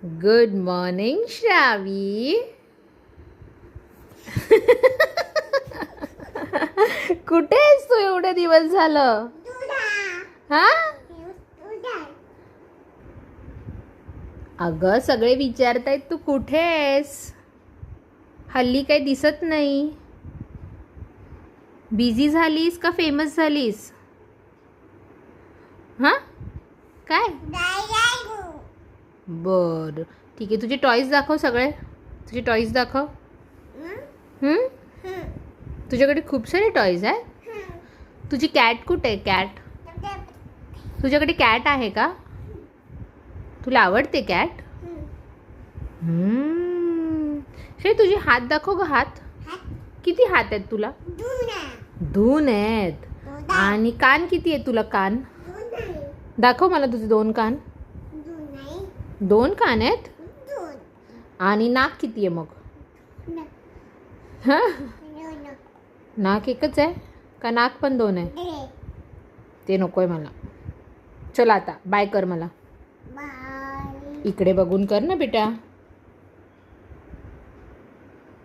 Good morning श्रावी. कुठे आहेस तू एवढे दिवस झालं? हा अगं सगळे विचारतायत तू कुठे आहेस? हल्ली काही दिसत नाही. बिझी झालीस का फेमस झालीस? हा काय? बर ठीक आहे. तुझे टॉयज दाखव, सगळे तुझे टॉयज दाखव. तुझ्याकडे खूप सारे टॉयज आहे. तुझी कॅट कुठे आहे? कॅट तुझ्याकडे कॅट आहे का? तुला आवडते कॅट? हे तुझे हात दाखव ग. हात किती हात आहेत तुला? दोन आहेत. आणि कान किती आहेत तुला? कान दाखव मला तुझे दोन कान. दोन कान आहेत. आणि नाक किती आहे मग? नाक एकच आहे का नाक पण दोन आहे? ते नकोय मला. चल आता बाय कर मला. इकडे बघून कर ना बेटा.